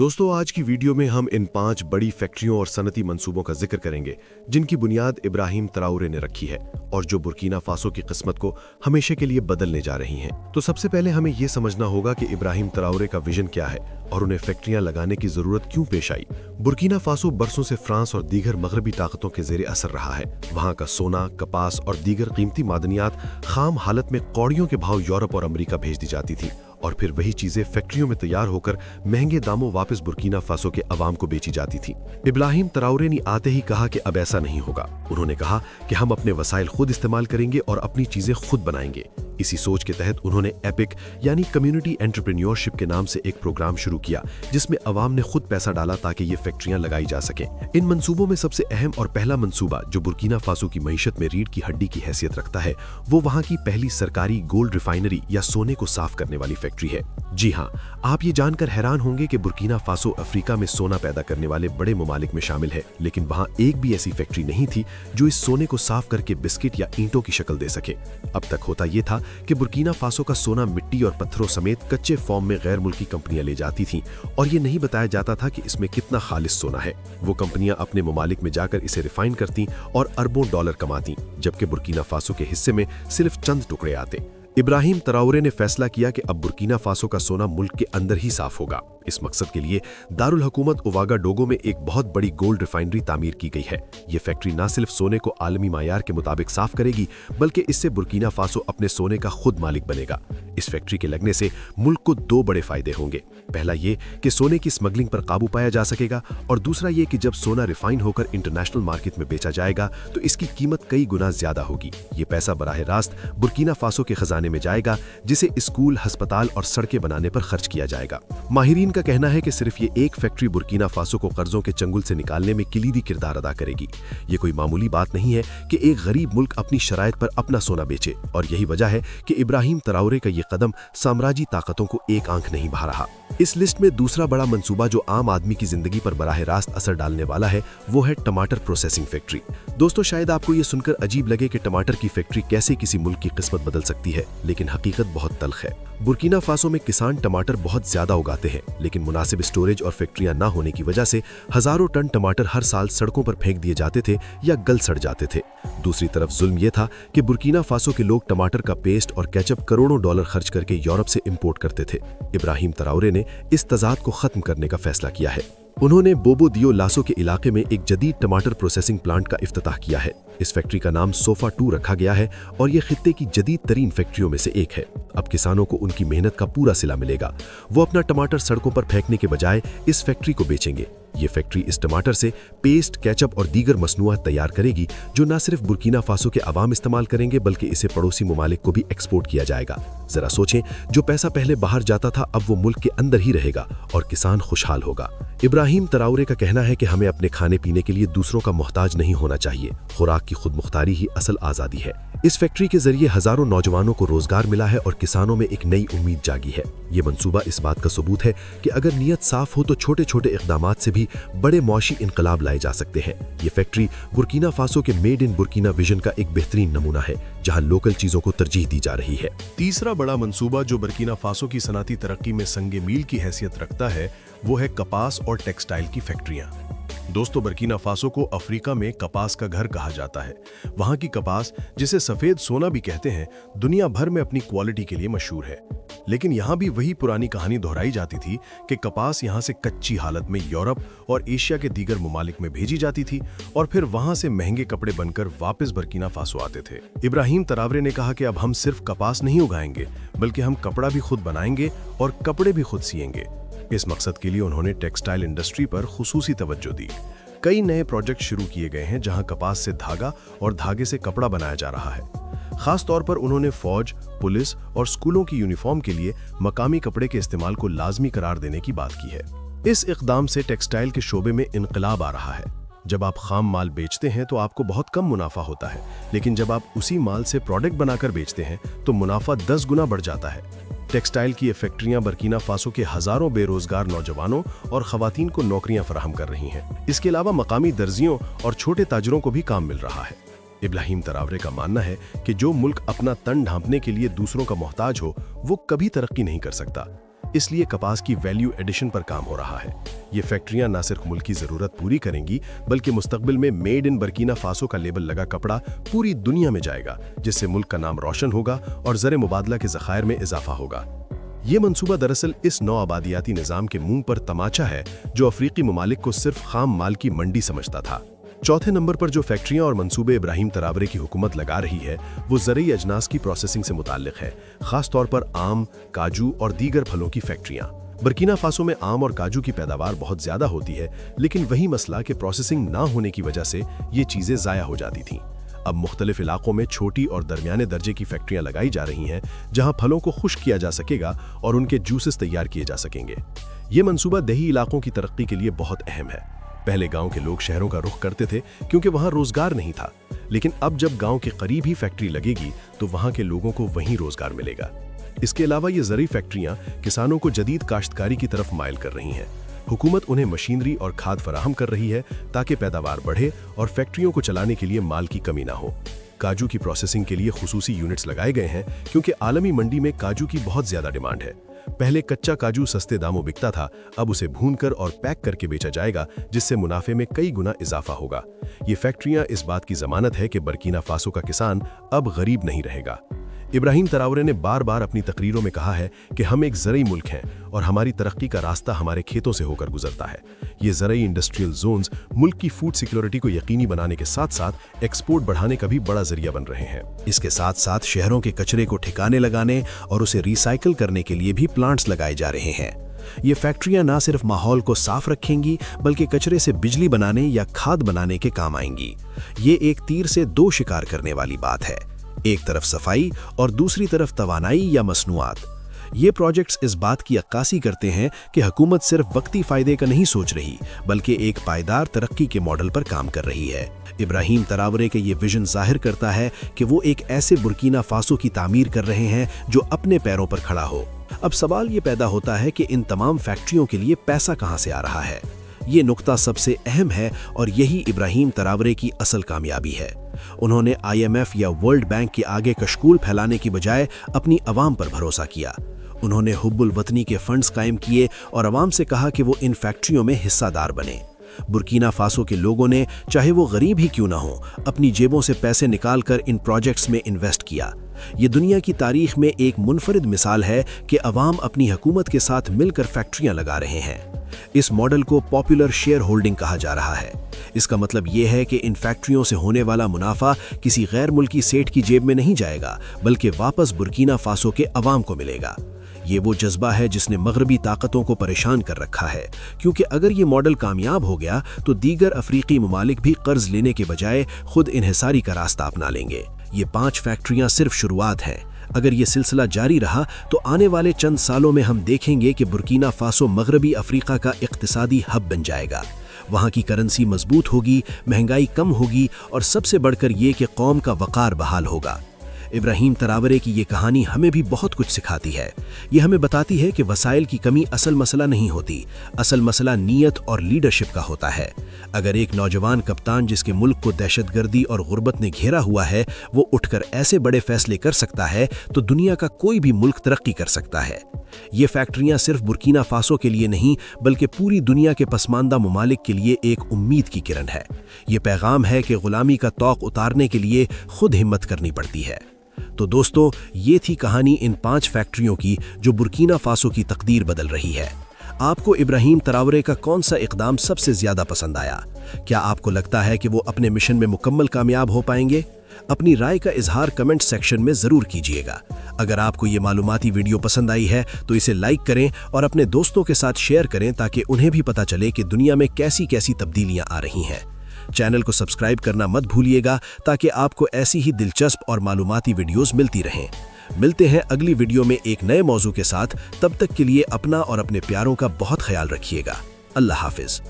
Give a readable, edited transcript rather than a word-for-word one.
दोस्तों, आज की वीडियो में हम इन 5 बड़ी फैक्ट्रियों और सनती मंसूबों का जिक्र करेंगे जिनकी बुनियाद इब्राहिम तराउरे ने रखी है और जो बुर्किना फासो की किस्मत को हमेशा के लिए बदलने जा रही हैं। तो सबसे पहले हमें यह समझना होगा कि इब्राहिम तराउरे का विजन क्या है और उन्हें फैक्ट्रियां लगाने की जरूरत क्यों पेश आई। बुर्किना फासो बरसों से फ्रांस और दीगर मगरबी ताकतों के जेर असर रहा है। वहां का सोना, कपास और दीगर कीमती मादनियात खाम हालत में कौड़ियों के भाव यूरोप और अमेरिका भेज दी जाती थी और फिर वही चीजें फैक्ट्रियों में तैयार होकर महंगे दामों वापस बुर्किना फासो के अवाम को बेची जाती थी। इब्राहिम तराउरे ने आते ही कहा कि अब ऐसा नहीं होगा। उन्होंने कहा कि हम अपने वसाइल खुद इस्तेमाल करेंगे और अपनी चीजें खुद बनाएंगे। इसी सोच के तहत उन्होंने एपिक यानी कम्युनिटी एंटरप्रेन्योरशिप के नाम से एक प्रोग्राम शुरू किया जिसमें अवाम ने खुद पैसा डाला ताकि ये फैक्ट्रियां लगाई जा सकें। इन मंसूबों में सबसे अहम और पहला मंसूबा जो बुर्किना फासो की मईशत में रीढ़ की हड्डी की हैसियत रखता है वो वहां की पहली सरकारी गोल्ड रिफाइनरी या सोने को साफ करने वाली फैक्ट्री है। जी हाँ, आप ये जानकर हैरान होंगे कि बुर्किना फासो अफ्रीका में सोना पैदा करने वाले बड़े ममालिक में शामिल है, लेकिन वहां एक भी ऐसी फैक्ट्री नहीं थी जो इस सोने को साफ करके बिस्किट या ईंटों की शक्ल दे सके। अब तक होता यह था कि बुर्किना फासो का सोना मिट्टी और पत्थरों समेत कच्चे फॉर्म में गैर मुल्की कंपनियां ले जाती थीं और ये नहीं बताया जाता था कि इसमें कितना खालिस सोना है। वो कंपनियां अपने ममालिक में जाकर इसे रिफाइन करती और अरबों डॉलर कमाती, जबकि बुर्किना फासो के हिस्से में सिर्फ चंद टुकड़े आते। इब्राहिम तराउरे ने फैसला किया कि अब बुर्किना फासो का सोना मुल्क के अंदर ही साफ होगा। इस मकसद के लिए दारुल हुकूमत ओवागाडोगो में एक बहुत बड़ी गोल्ड रिफाइनरी तामीर की गई है। ये फैक्ट्री न सिर्फ सोने को आलमी मायार के मुताबिक साफ करेगी बल्कि इससे बुर्किना फासो अपने सोने का खुद मालिक बनेगा। इस फैक्ट्री के लगने से मुल्क को 2 बड़े फायदे होंगे। पहला ये कि सोने की स्मगलिंग पर काबू पाया जा सकेगा और दूसरा ये कि जब सोना रिफाइन होकर इंटरनेशनल मार्केट में बेचा जाएगा तो इसकी कीमत कई गुना ज्यादा होगी। ये पैसा बराह रास्त बुर्किना फासो के खजाने में जाएगा जिसे स्कूल, अस्पताल और सड़कें बनाने पर खर्च किया जाएगा। माहिरीन का कहना है कि सिर्फ ये एक फैक्ट्री बुर्किना फासो को कर्जों के चंगुल से निकालने में किलीदी किरदार अदा करेगी। ये कोई मामूली बात नहीं है कि एक गरीब मुल्क अपनी शराइत पर अपना सोना बेचे और यही वजह है कि इब्राहिम तराउरे का ये कदम साम्राज्यी ताकतों को एक आंख नहीं भा रहा। इस लिस्ट में दूसरा बड़ा मंसूबा जो आम आदमी की जिंदगी पर बराह रास्त असर डालने वाला है वो है टमाटर प्रोसेसिंग फैक्ट्री। दोस्तों, शायद आपको ये सुनकर अजीब लगे कि टमाटर की फैक्ट्री कैसे किसी मुल्क की किस्मत बदल सकती है, लेकिन हकीकत बहुत तल्ख है। बुर्किना फासो में किसान टमाटर बहुत ज्यादा उगाते हैं, लेकिन मुनासिब स्टोरेज और फैक्ट्रियां ना होने की वजह से हजारों टन टमाटर हर साल सड़कों पर फेंक दिए जाते थे या गल सड़ जाते थे। दूसरी तरफ जुल्म यह था कि बुर्किना फासो के लोग टमाटर का पेस्ट और केचप करोड़ों डॉलर खर्च करके यूरोप से इंपोर्ट करते थे। इब्राहिम तराउरे ने इस तजाद को खत्म करने का फैसला किया है। उन्होंने बोबो दियो लासो के इलाके में एक जदीद टमाटर प्रोसेसिंग प्लांट का इफ्तिताह किया है। इस फैक्ट्री का नाम सोफा 2 रखा गया है और ये खित्ते की जदीद तरीन फैक्ट्रियों में से एक है। अब किसानों को उनकी मेहनत का पूरा सिला मिलेगा। वो अपना टमाटर सड़कों पर फेंकने के बजाय इस फैक्ट्री को बेचेंगे। ये फैक्ट्री इस टमाटर से पेस्ट, केचप और दीगर मसनूआत तैयार करेगी जो न सिर्फ बुर्किना फासो के अवाम इस्तेमाल करेंगे बल्कि इसे पड़ोसी ममालिक को भी एक्सपोर्ट किया जाएगा। जरा सोचें, जो पैसा पहले बाहर जाता था अब वो मुल्क के अंदर ही रहेगा और किसान खुशहाल होगा। इब्राहिम तराउरे का कहना है कि हमें अपने खाने पीने के लिए दूसरों का मोहताज नहीं होना चाहिए। खुराक की खुद मुख्तारी ही असल आज़ादी है। इस फैक्ट्री के जरिए हजारों नौजवानों को रोजगार मिला है और किसानों में एक नई उम्मीद जागी है। ये मंसूबा इस बात का सबूत है कि अगर नीयत साफ हो तो छोटे छोटे इक़दामात से भी बड़े मौशी इनकलाब लाए जा सकते हैं। ये फैक्ट्री बुर्किना फासो के मेड इन बुर्किना विजन का एक बेहतरीन नमूना है जहां लोकल चीजों को तरजीह दी जा रही है। तीसरा बड़ा मंसूबा जो बुर्किना फासो की सनती तरक्की में संगे मील की हैसियत रखता है वो है कपास और टेक्सटाइल की फैक्ट्रियां। दोस्तों, बुर्किना फासो को अफ्रीका में कपास का घर कहा जाता है। वहां की कपास, जिसे सफेद सोना भी कहते हैं, दुनिया भर में अपनी क्वालिटी के लिए मशहूर है। लेकिन यहाँ भी वही पुरानी कहानी दोहराई जाती थी कि कपास यहाँ से कच्ची हालत में यूरोप और एशिया के दीगर ममालिक में भेजी जाती थी और फिर वहां से महंगे कपड़े बनकर वापस बुर्किना फासो आते थे। इब्राहिम तराउरे ने कहा कि अब हम सिर्फ कपास नहीं उगाएंगे बल्कि हम कपड़ा भी खुद बनाएंगे और कपड़े भी खुद सिएंगे। इस मकसद के लिए उन्होंने टेक्सटाइल इंडस्ट्री पर खुसूसी तवज्जो दी। कई नए प्रोजेक्ट शुरू किए गए हैं जहां कपास से धागा और धागे से कपड़ा बनाया जा रहा है। खास तौर पर उन्होंने फौज, पुलिस और स्कूलों की यूनिफॉर्म के लिए मकामी कपड़े के इस्तेमाल को लाजमी करार देने की बात की है। इस इक़दाम से टेक्सटाइल के शोबे में इनकलाब आ रहा है। जब आप खाम माल बेचते हैं तो आपको बहुत कम मुनाफा होता है, लेकिन जब आप उसी माल से प्रोडक्ट बनाकर बेचते हैं तो मुनाफा 10 गुना बढ़ जाता है। टेक्सटाइल की ये फैक्ट्रियां बुर्किना फासो के हजारों बेरोजगार नौजवानों और खवातीन को नौकरियां फराहम कर रही हैं। इसके अलावा मकामी दर्जियों और छोटे ताजरों को भी काम मिल रहा है। इब्राहिम तराउरे का मानना है कि जो मुल्क अपना तन ढांपने के लिए दूसरों का मोहताज हो वो कभी तरक्की नहीं कर सकता। इसलिए कपास की वैल्यू एडिशन पर काम हो रहा है। ये फैक्ट्रियां न सिर्फ मुल्क की ज़रूरत पूरी करेंगी, बल्कि मुस्तकबिल में मेड इन बर्किना फासो का लेबल लगा कपड़ा पूरी दुनिया में जाएगा, जिससे मुल्क का नाम रोशन होगा और ज़र मुबादला के ज़खायर में इजाफा होगा। ये मंसूबा दरअसल इस नौ आबादियाती निज़ाम के मुंह पर तमाचा है जो अफ्रीकी ममालिक को सिर्फ खाम माल की मंडी समझता था। चौथे नंबर पर जो फैक्ट्रियां और मंसूबे इब्राहिम तरावरे की हुकूमत लगा रही है वो ज़रूरी अजनास की प्रोसेसिंग से मुताल्लिक है, खास तौर पर आम, काजू और दीगर फलों की फैक्ट्रियां। बर्किना फासो में आम और काजू की पैदावार बहुत ज़्यादा होती है, लेकिन वही मसला कि प्रोसेसिंग ना होने की वजह से ये चीज़ें ज़ाया हो जाती थीं। अब मुख्तलिफ इलाकों में छोटी और दरमियाने दर्जे की फैक्ट्रियां लगाई जा रही हैं, जहां फलों को खुश्क किया जा सकेगा और उनके जूसेस तैयार किए जा सकेंगे। ये मंसूबा देही इलाकों की तरक्की के लिए बहुत अहम है। पहले गांव के लोग शहरों का रुख करते थे क्योंकि वहां रोजगार नहीं था, लेकिन अब जब गांव के करीब ही फैक्ट्री लगेगी तो वहां के लोगों को वहीं रोजगार मिलेगा। इसके अलावा ये ज़रूरी फैक्ट्रियां किसानों को जदीद काश्तकारी की तरफ माइल कर रही हैं। हुकूमत उन्हें मशीनरी और खाद फराहम कर रही है ताकि पैदावार बढ़े और फैक्ट्रियों को चलाने के लिए माल की कमी ना हो। काजू की प्रोसेसिंग के लिए खुसूसी यूनिट्स लगाए गए हैं क्योंकि आलमी मंडी में काजू की बहुत ज़्यादा डिमांड है। पहले कच्चा काजू सस्ते दामों बिकता था, अब उसे भूनकर और पैक करके बेचा जाएगा, जिससे मुनाफे में कई गुना इजाफा होगा। ये फैक्ट्रियां इस बात की जमानत है कि बर्किना फासो का किसान अब गरीब नहीं रहेगा। इब्राहिम तरावरे ने बार बार अपनी तकरीरों में कहा है कि हम एक ज़रूरी मुल्क हैं और हमारी तरक्की का रास्ता हमारे खेतों से होकर गुजरता है। ये ज़रूरी इंडस्ट्रियल जोन्स मुल्क की फूड सिक्योरिटी को यकीनी बनाने के साथ साथ एक्सपोर्ट बढ़ाने का भी बड़ा जरिया बन रहे हैं। इसके साथ साथ शहरों के कचरे को ठिकाने लगाने और उसे रिसाइकिल करने के लिए भी प्लांट्स लगाए जा रहे हैं। ये फैक्ट्रियां ना सिर्फ माहौल को साफ रखेंगी, बल्कि कचरे से बिजली बनाने या खाद बनाने के काम आएंगी। ये एक तीर से दो शिकार करने वाली बात है, एक तरफ सफाई और दूसरी तरफ तवानाई या मसनूआत। ये प्रोजेक्ट्स इस बात की अक्कासी करते हैं कि हुकूमत सिर्फ वक्ती फायदे का नहीं सोच रही, बल्कि एक पायदार तरक्की के मॉडल पर काम कर रही है। इब्राहिम तरावरे के ये विजन जाहिर करता है कि वो एक ऐसे बुर्किना फासो की तामीर कर रहे हैं जो अपने पैरों पर खड़ा हो। अब सवाल ये पैदा होता है कि इन तमाम फैक्ट्रियों के लिए पैसा कहाँ से आ रहा है। ये नुक्ता सबसे अहम है और यही इब्राहिम तरावरे की असल कामयाबी है। उन्होंने IMF या वर्ल्ड बैंक के आगे कशकूल फैलाने की बजाय अपनी अवाम पर भरोसा किया। उन्होंने हुब्बुल वतनी के फंड्स कायम किए और अवाम से कहा कि वो इन फैक्ट्रियों में हिस्सादार बने। बुर्किना फासो के लोगों ने, चाहे वो गरीब ही क्यों ना हो, अपनी जेबों से पैसे निकालकर इन प्रोजेक्ट्स में इन्वेस्ट किया। ये दुनिया की तारीख में एक मुनफरिद मिसाल है कि अवाम अपनी हुकूमत के साथ मिलकर फैक्ट्रियां लगा रहे हैं। इस मॉडल को पॉपुलर शेयर होल्डिंग कहा जा रहा है। इसका मतलब ये है कि इन फैक्ट्रियों से होने वाला मुनाफा किसी गैर मुल्की सेठ की जेब में नहीं जाएगा, बल्कि वापस बुर्किना फासो के अवाम को मिलेगा। ये वो जज्बा है जिसने मगरबी ताकतों को परेशान कर रखा है, क्योंकि अगर ये मॉडल कामयाब हो गया तो दीगर अफ्रीकी ममालिक भी कर्ज लेने के बजाय खुद इन्हिसारी का रास्ता अपना लेंगे। ये 5 फैक्ट्रियां सिर्फ शुरुआत हैं। अगर ये सिलसिला जारी रहा तो आने वाले चंद सालों में हम देखेंगे कि बुर्किना फासो मगरबी अफ्रीका का इक्तिसादी हब बन जाएगा। वहाँ की करेंसी मजबूत होगी, महंगाई कम होगी और सबसे बढ़कर ये कि कौम का वक़ार बहाल होगा। इब्राहिम तरावरे की ये कहानी हमें भी बहुत कुछ सिखाती है। ये हमें बताती है कि वसाइल की कमी असल मसला नहीं होती, असल मसला नीयत और लीडरशिप का होता है। अगर एक नौजवान कप्तान जिसके मुल्क को दहशतगर्दी और गुर्बत ने घेरा हुआ है, वो उठकर ऐसे बड़े फैसले कर सकता है, तो दुनिया का कोई भी मुल्क तरक्की कर सकता है। ये फैक्ट्रियां सिर्फ बुर्किना फासो के लिए नहीं, बल्कि पूरी दुनिया के पसमानदा ममालिक के लिए एक उम्मीद की किरण है। ये पैगाम है कि गुलामी का तौक उतारने के लिए खुद हिम्मत करनी पड़ती है। तो दोस्तों, ये थी कहानी इन 5 फैक्ट्रियों की जो बुर्किना फासो की तकदीर बदल रही है। आपको इब्राहिम तरावरे का कौन सा इक़दाम सबसे ज़्यादा पसंद आया? क्या आपको लगता है कि वो अपने मिशन में मुकम्मल कामयाब हो पाएंगे? अपनी राय का इजहार कमेंट सेक्शन में ज़रूर कीजिएगा। अगर आपको ये मालूमाती वीडियो पसंद आई है तो इसे लाइक करें और अपने दोस्तों के साथ शेयर करें, ताकि उन्हें भी पता चले कि दुनिया में कैसी कैसी तब्दीलियाँ आ रही हैं। चैनल को सब्सक्राइब करना मत भूलिएगा, ताकि आपको ऐसी ही दिलचस्प और मालूमाती वीडियोस मिलती रहें। मिलते हैं अगली वीडियो में एक नए मौजू के साथ। तब तक के लिए अपना और अपने प्यारों का बहुत ख्याल रखिएगा। अल्लाह हाफिज।